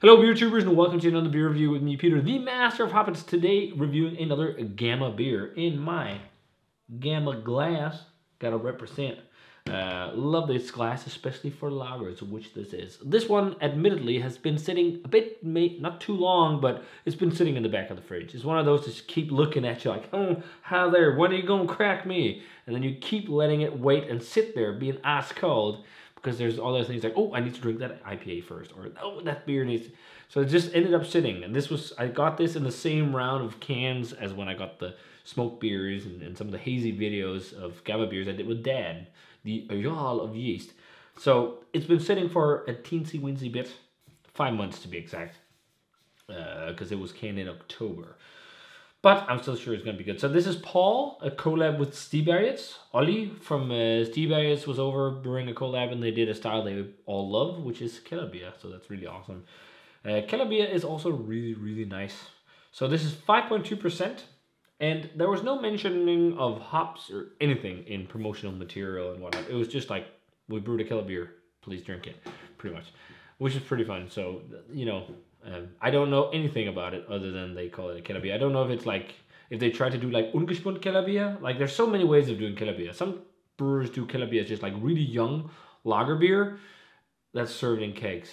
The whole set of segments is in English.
Hello beer tubers and welcome to another beer review with me, Peter, the master of hoppins. Today reviewing another Gamma beer in my Gamma glass. Gotta represent. Love this glass, especially for lagers, which this is. This one admittedly has been sitting a bit, not too long, but it's been sitting in the back of the fridge. It's one of those that just keep looking at you like, oh, how there, when are you gonna crack me? And then you keep letting it wait and sit there being ice cold. Because there's other things like, oh, I need to drink that IPA first, or oh, that beer needs to. So it just ended up sitting. And I got this in the same round of cans as when I got the smoked beers and some of the hazy videos of Gamma beers I did with Dad, the Jarl of Yeast. So it's been sitting for a teensy-weensy bit, 5 months to be exact, because it was canned in October. But I'm still sure it's going to be good. So this is Paul, a collab with Stigbergets. Ollie from Stigbergets was over brewing a collab and they did a style they all love, which is Kellerbier. So that's really awesome. Kellerbier is also really, really nice. So this is 5.2%. And there was no mentioning of hops or anything in promotional material and whatnot. It was just like, we brewed a Kellerbier, please drink it, pretty much. Which is pretty fun. So, you know, I don't know anything about it other than they call it a Kellerbier. I don't know if it's like, if they try to do like ungespunt Kellerbier. Like there's so many ways of doing Kellerbier. Some brewers do Kellerbier as just like really young lager beer that's served in kegs.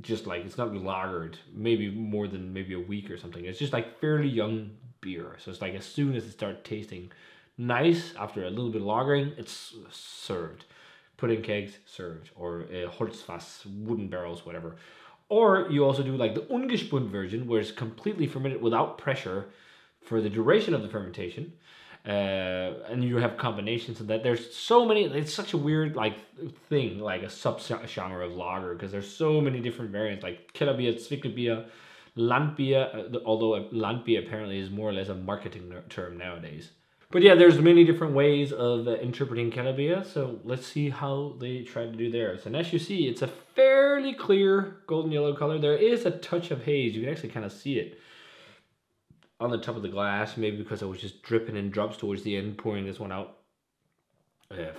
Just like, it's not lagered, maybe more than maybe a week or something. It's just like fairly young beer. So it's like as soon as it starts tasting nice, after a little bit of lagering, it's served. Put in kegs, served. Or Holzfass, wooden barrels, whatever. Or you also do like the ungespunt version, where it's completely fermented without pressure for the duration of the fermentation. And you have combinations of that. There's so many, it's such a weird like thing, like a sub-genre of lager, because there's so many different variants, like Kellerbier, Stigbergets, Landbier, although Landbier apparently is more or less a marketing term nowadays. But yeah, there's many different ways of interpreting Kellerbier, so let's see how they try to do theirs. And as you see, it's a fairly clear golden yellow color. There is a touch of haze. You can actually kind of see it on the top of the glass, maybe because I was just dripping in drops towards the end, pouring this one out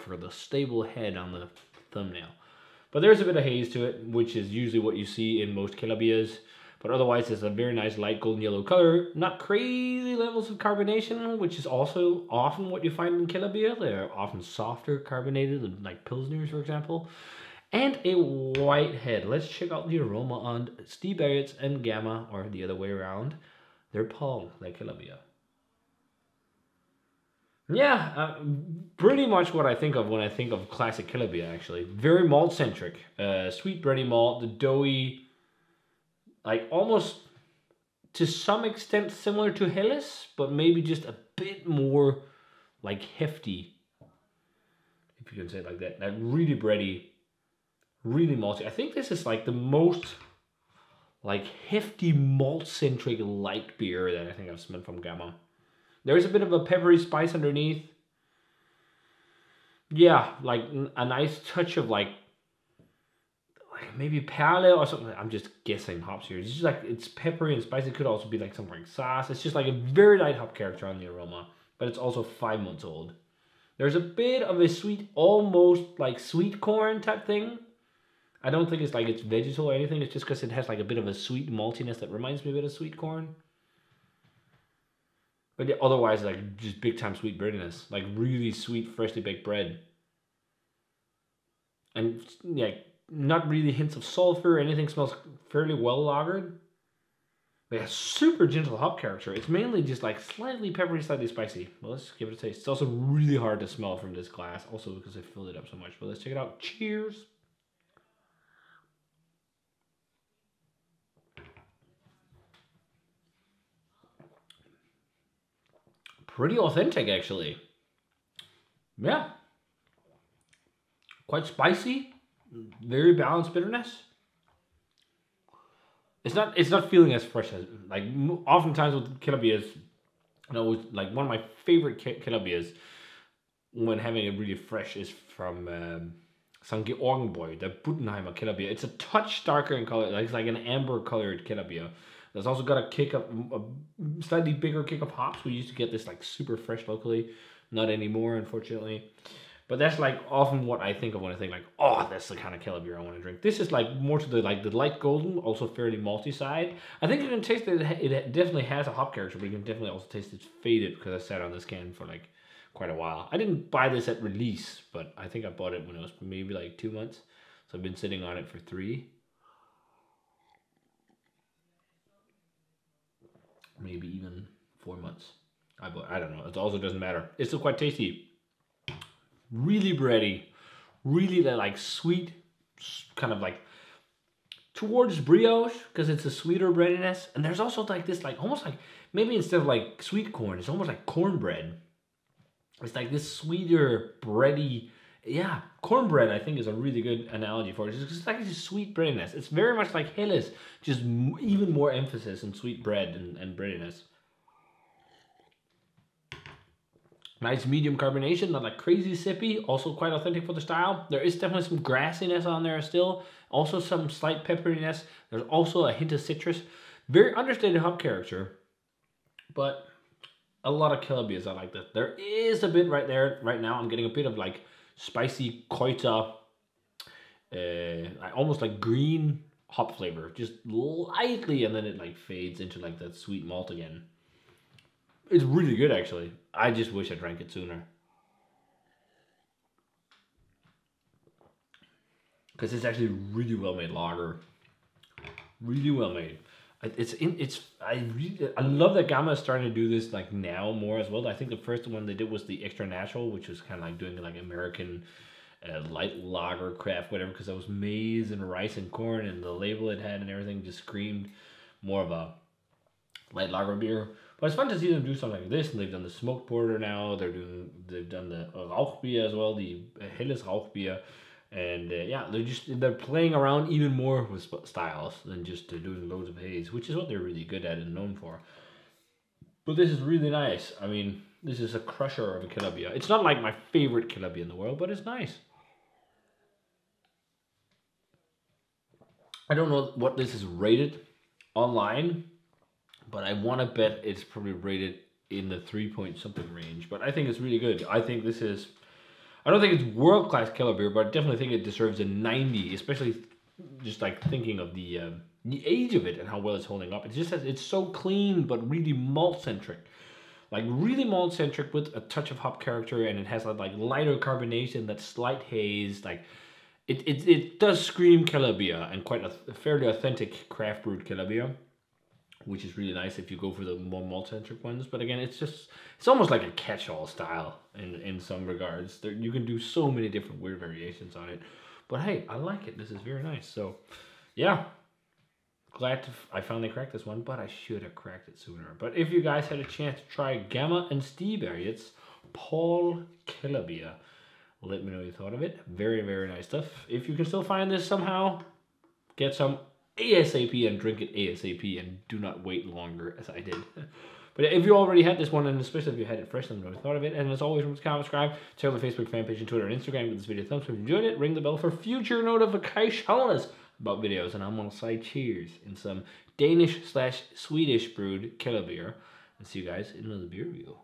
for the stable head on the thumbnail. But there's a bit of haze to it, which is usually what you see in most Kellerbiers. But otherwise, it's a very nice light golden yellow color. Not crazy levels of carbonation, which is also often what you find in Kellerbier. They're often softer carbonated than like Pilsners, for example. And a white head. Let's check out the aroma on Stigbergets and Gamma, or the other way around. They're Paul, like Kellerbier. Yeah, pretty much what I think of when I think of classic Kellerbier, actually. Very malt-centric. Sweet bready malt, the doughy, like almost to some extent similar to Herlev, but maybe just a bit more like hefty, if you can say it like that. Like really bready, really malty. I think this is like the most like hefty malt-centric light beer that I think I've smelled from Gamma. There's a bit of a peppery spice underneath. Yeah, like a nice touch of like maybe Herlev or something. I'm just guessing hops here. It's just like, it's peppery and spicy. It could also be like something like sauce. It's just like a very light hop character on the aroma, but it's also 5 months old. There's a bit of a sweet, almost like sweet corn type thing. I don't think it's like it's vegetal or anything. It's just because it has like a bit of a sweet maltiness that reminds me a bit of sweet corn. But yeah, otherwise, like just big time sweet breadiness, like really sweet, freshly baked bread. And yeah, not really hints of sulfur. Anything smells fairly well lagered. They have super gentle hop character. It's mainly just like slightly peppery, slightly spicy. Well, let's give it a taste. It's also really hard to smell from this glass, also because I filled it up so much. But let's check it out. Cheers. Pretty authentic, actually. Yeah. Quite spicy. Very balanced bitterness. It's not feeling as fresh as, like, oftentimes with Kellerbiers, you know, like one of my favorite Kellerbiers when having it really fresh is from St. Georgenboy, the Budenheimer Kellerbier. It's a touch darker in color, like it's like an amber colored Kellerbier. There's also got a kick of a slightly bigger kick of hops. We used to get this like super fresh locally, not anymore, unfortunately. But that's like often what I think of when I think like, oh, that's the kind of Kellerbier I want to drink. This is like more to the like the light golden, also fairly malty side. I think you can taste that it definitely has a hop character, but you can definitely also taste it's faded because I sat on this can for like quite a while. I didn't buy this at release, but I think I bought it when it was maybe like 2 months. So I've been sitting on it for 3. Maybe even 4 months. I don't know. It also doesn't matter. It's still quite tasty. Really bready. Really like sweet, kind of like towards brioche because it's a sweeter breadiness. And there's also like this like almost like maybe instead of like sweet corn, it's almost like cornbread. It's like this sweeter bready. Yeah, cornbread I think is a really good analogy for it. It's like this sweet breadiness. It's very much like Herlev, just even more emphasis on sweet bread and breadiness. Nice medium carbonation, not like crazy sippy. Also quite authentic for the style. There is definitely some grassiness on there still. Also some slight pepperiness. There's also a hint of citrus. Very understated hop character, but a lot of Kellerbiers I like that. There is a bit right there right now. I'm getting a bit of like spicy Kräuter, almost like green hop flavor, just lightly, and then it like fades into like that sweet malt again. It's really good actually. I just wish I drank it sooner. Because it's actually really well made lager. Really well made. I love that Gamma is starting to do this like now more as well. I think the first one they did was the extra natural, which was kind of like doing like American light lager craft, whatever, because that was maize and rice and corn, and the label it had and everything just screamed more of a light lager beer. But it's fun to see them do something like this, and they've done the smoked porter now. They've done the Rauchbier as well, the Helles Rauchbier. And yeah, they're playing around even more with styles than just doing loads of haze, which is what they're really good at and known for. But this is really nice. I mean, this is a crusher of a Kellerbier. It's not like my favorite Kellerbier in the world, but it's nice. I don't know what this is rated online, but I want to bet it's probably rated in the 3 something range. But I think it's really good. I think this is... I don't think it's world-class Kellerbier, but I definitely think it deserves a 90, especially just like thinking of the age of it and how well it's holding up. It just has, it's so clean, but really malt-centric. Like really malt-centric with a touch of hop character, and it has like lighter carbonation, that slight haze. Like it does scream Kellerbier, and quite a fairly authentic craft brewed Kellerbier, which is really nice if you go for the more malt-centric ones. But again, it's almost like a catch-all style in some regards. You can do so many different weird variations on it. But hey, I like it. This is very nice. So, yeah. Glad I finally cracked this one, but I should have cracked it sooner. But if you guys had a chance to try Gamma and Stigbergets Paul Kellerbier, let me know what you thought of it. Very, very nice stuff. If you can still find this somehow, get some ASAP and drink it ASAP, and do not wait longer as I did. But if you already had this one, and especially if you had it fresh, let me know what you thought of it. And as always, remember to comment, subscribe, check out the Facebook fan page and Twitter and Instagram. Give this video a thumbs up if you enjoyed it. Ring the bell for future notifications about videos. And I'm going to say cheers in some Danish/Swedish brewed Kellerbier. And see you guys in another beer review.